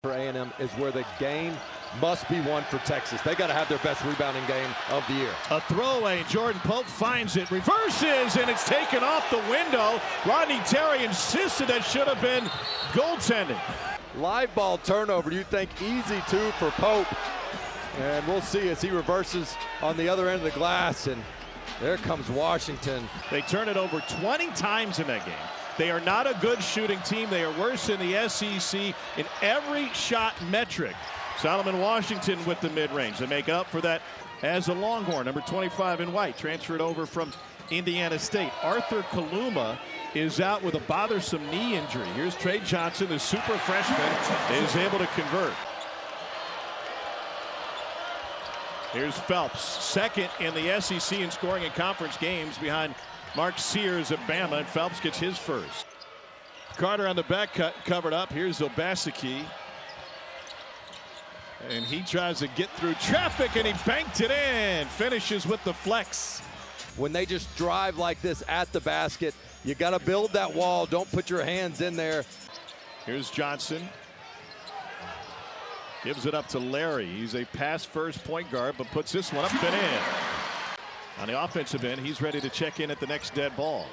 for A&M is where the game must be won for Texas. They got to have their best rebounding game of the year. A throwaway. Jordan Pope finds it, reverses, and it's taken off the window. Rodney Terry insisted that should have been goaltending. Live ball turnover. You think easy two for Pope. And we'll see as he reverses on the other end of the glass. And there comes Washington. They turn it over 20 times in that game. They are not a good shooting team. They are worse than the SEC in every shot metric. Solomon Washington with the mid-range. They make up for that as a Longhorn, number 25 in white, transferred over from Indiana State. Arthur Kaluma is out with a bothersome knee injury. Here's Trey Johnson, the super freshman, is able to convert. Here's Phelps, second in the SEC in scoring in conference games behind Mark Sears of Bama, and Phelps gets his first. Carter on the back cut, covered up. Here's Obaseki. And he tries to get through traffic, and he banked it in. Finishes with the flex. When they just drive like this at the basket, you got to build that wall. Don't put your hands in there. Here's Johnson. Gives it up to Larry. He's a pass-first point guard, but puts this one up and in. On the offensive end, he's ready to check in at the next dead ball.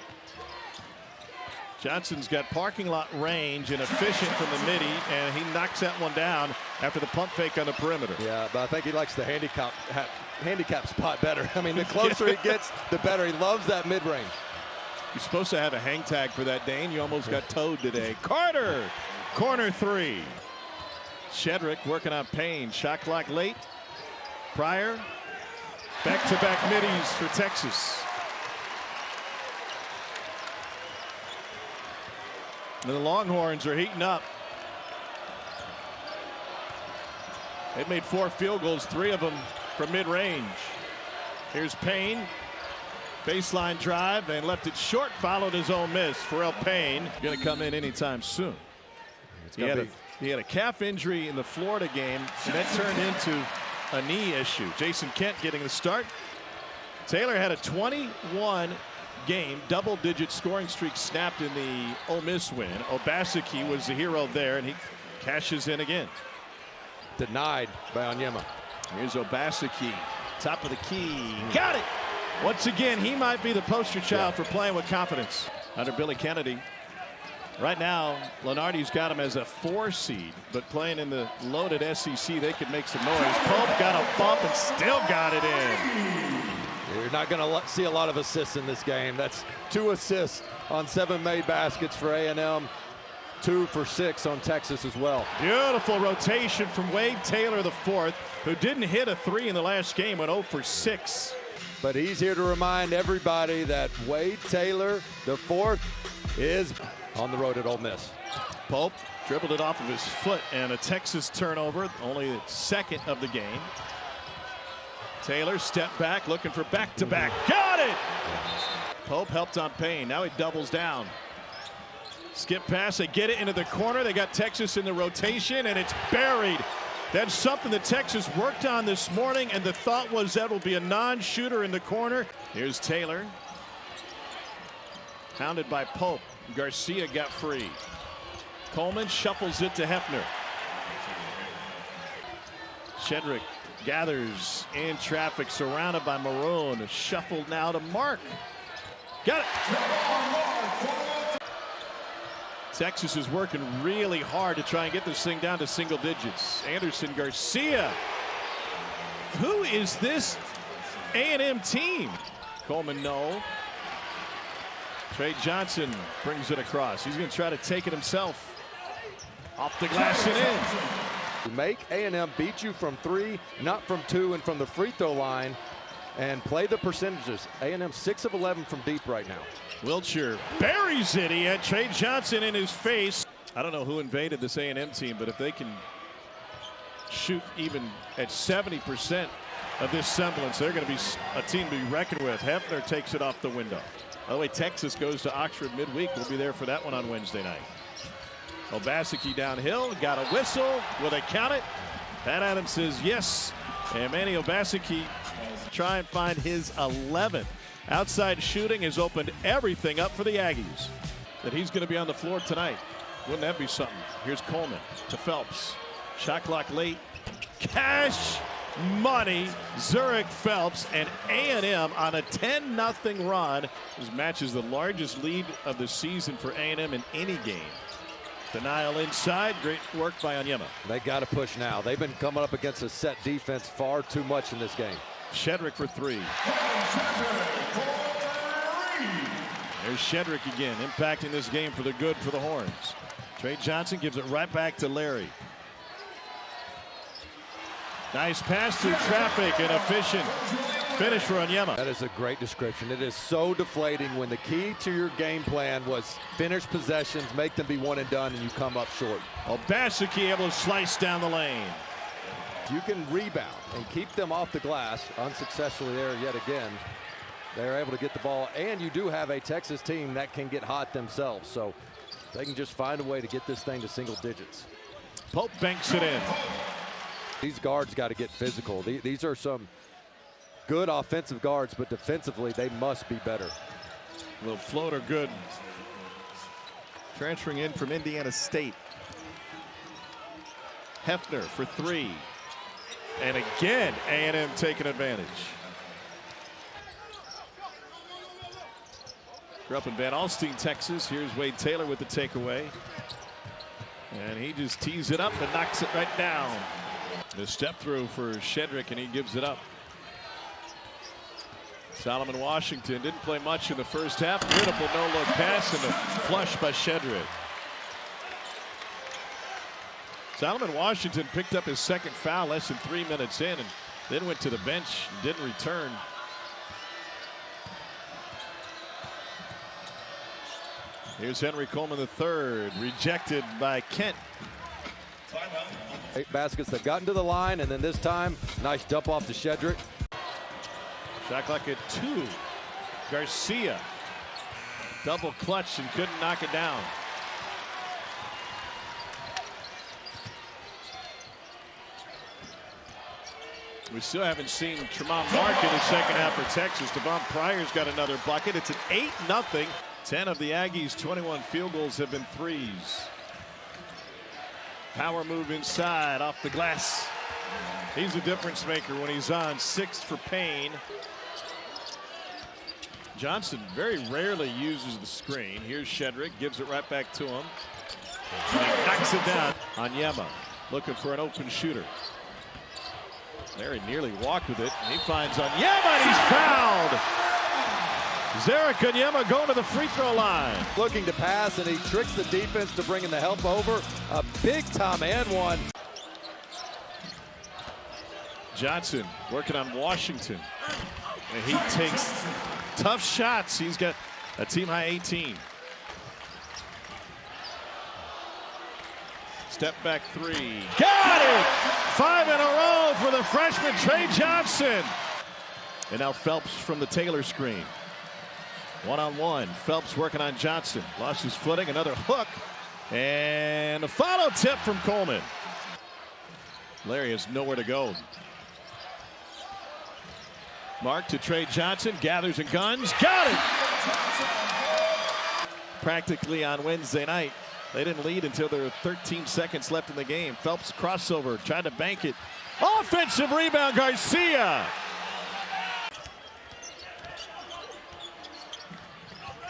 Johnson's got parking lot range and efficient from the midi, and he knocks that one down after the pump fake on the perimeter. Yeah, but I think he likes the handicap spot better. I mean, the closer he gets, the better. He loves that mid-range. You're supposed to have a hang tag for that, Dane. You almost got towed today. Carter, corner three. Shedrick working on Payne. Shot clock late. Pryor, back-to-back middies for Texas. And the Longhorns are heating up. They've made 4 field goals, 3 of them from mid-range. Here's Payne. Baseline drive and left it short, followed his own miss. Pharrell Payne going to come in anytime soon. He had a calf injury in the Florida game, and that turned into a knee issue. Jason Kent getting the start. Taylor had a 21 game double-digit scoring streak snapped in the Ole Miss win. Obaseki was the hero there, and he cashes in again. Denied by Onyema. Here's Obaseki, top of the key. Got it! Once again, he might be the poster child for playing with confidence under Billy Kennedy. Right now, Lenardi's got him as a 4 seed, but playing in the loaded SEC, they could make some noise. Pope got a bump and still got it in. You're not going to see a lot of assists in this game. That's 2 assists on 7 made baskets for A&M. 2 for 6 on Texas as well. Beautiful rotation from Wade Taylor IV, who didn't hit a 3 in the last game, went 0 for 6. But he's here to remind everybody that Wade Taylor IV is on the road at Ole Miss. Pope dribbled it off of his foot, and a Texas turnover, only the second of the game. Taylor stepped back, looking for back-to-back. Got it! Pope helped on Payne. Now he doubles down. Skip pass, they get it into the corner. They got Texas in the rotation, and it's buried. That's something that Texas worked on this morning, and the thought was that will be a non-shooter in the corner. Here's Taylor. Hounded by Pope. Garcia got free. Coleman shuffles it to Hefner. Shedrick gathers in traffic, surrounded by Maroon. Shuffled now to Mark. Got it. Texas is working really hard to try and get this thing down to single digits. Anderson Garcia. Who is this A&M team? Coleman, no. Trey Johnson brings it across. He's going to try to take it himself. Off the glass and in. Make A&M beat you from 3, not from 2, and from the free throw line, and play the percentages. A&M 6 of 11 from deep right now. Wiltshire buries it. He had Trey Johnson in his face. I don't know who invaded this A&M team, but if they can shoot even at 70% of this semblance, they're going to be a team to be reckoned with. Hefner takes it off the window. By the way, Texas goes to Oxford midweek. We'll be there for that one on Wednesday night. Obaseki downhill, got a whistle. Will they count it? Pat Adams says yes. And Manny Obaseki try and find his 11th. Outside shooting has opened everything up for the Aggies. That he's going to be on the floor tonight. Wouldn't that be something? Here's Coleman to Phelps. Shot clock late. Cash money. Zurich Phelps and A&M on a 10-0 run. This matches the largest lead of the season for A&M in any game. Denial inside. Great work by Onyema. They got to push now. They've been coming up against a set defense far too much in this game. Shedrick for three. There's Shedrick again, impacting this game for the good for the Horns. Trey Johnson gives it right back to Larry. Nice pass through traffic and efficient finish for Onyema. That is a great description. It is so deflating when the key to your game plan was finish possessions, make them be one and done, and you come up short. Obaseki able to slice down the lane. You can rebound and keep them off the glass. Unsuccessfully there yet again. They're able to get the ball, and you do have a Texas team that can get hot themselves, so they can just find a way to get this thing to single digits. Pope banks it in. These guards got to get physical. These are some good offensive guards, but defensively they must be better. A little floater good. Transferring in from Indiana State. Hefner for three. And again, A&M taking advantage. Grew up in Van Alstyne, Texas. Here's Wade Taylor with the takeaway. And he just tees it up and knocks it right down. The step through for Shedrick, and he gives it up. Solomon Washington didn't play much in the first half. Beautiful no-look pass and a flush by Shedrick. Solomon Washington picked up his second foul less than 3 minutes in and then went to the bench and didn't return. Here's Henry Coleman III, rejected by Kent. 8 baskets that got into the line, and then this time, nice dump off to Shedrick. Shot clock at 2. Garcia, double clutch and couldn't knock it down. We still haven't seen Tremont Mark in the second half for Texas. Devon Pryor's got another bucket. It's an 8-0. 10 of the Aggies' 21 field goals have been threes. Power move inside off the glass. He's a difference maker when he's on. 6 for Payne. Johnson very rarely uses the screen. Here's Shedrick, gives it right back to him. And he knocks it down. Onyema looking for an open shooter. Larry nearly walked with it. And he finds Onyema, and he's fouled. Zarek Onyema going to the free throw line. Looking to pass, and he tricks the defense to bringing the help over. A big time and one. Johnson working on Washington. And he takes tough shots. He's got a team high 18. Step back three. Got it! 5 in a row for the freshman Trey Johnson. And now Phelps from the Taylor screen. One-on-one. Phelps working on Johnson. Lost his footing. Another hook. And a follow tip from Coleman. Larry has nowhere to go. Mark to Trey Johnson. Gathers and guns. Got it! Practically on Wednesday night. They didn't lead until there were 13 seconds left in the game. Phelps crossover. Tried to bank it. Offensive rebound. Garcia.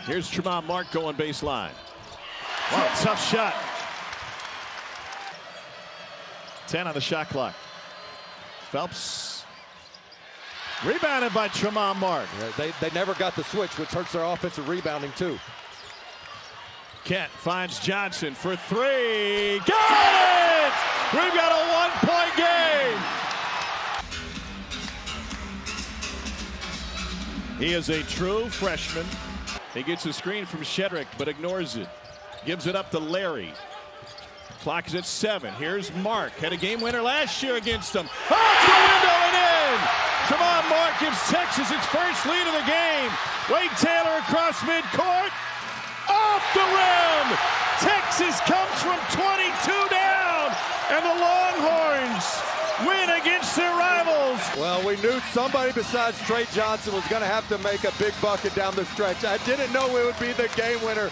Here's Tremont Mark going baseline. Wow, tough shot. 10 on the shot clock. Phelps rebounded by Tremont Mark. Yeah, they never got the switch, which hurts their offensive rebounding too. Kent finds Johnson for three. Got it! We've got a 1-point game. He is a true freshman. He gets a screen from Shedrick, but ignores it. Gives it up to Larry. Clock is at 7. Here's Mark. Had a game winner last year against them. Off the window and in! Tremont Mark gives Texas its first lead of the game. Wade Taylor across midcourt. Off the rim! Texas comes from 22 down, and the Longhorns win against their rivals. Well, we knew somebody besides Trey Johnson was going to have to make a big bucket down the stretch. I didn't know it would be the game winner.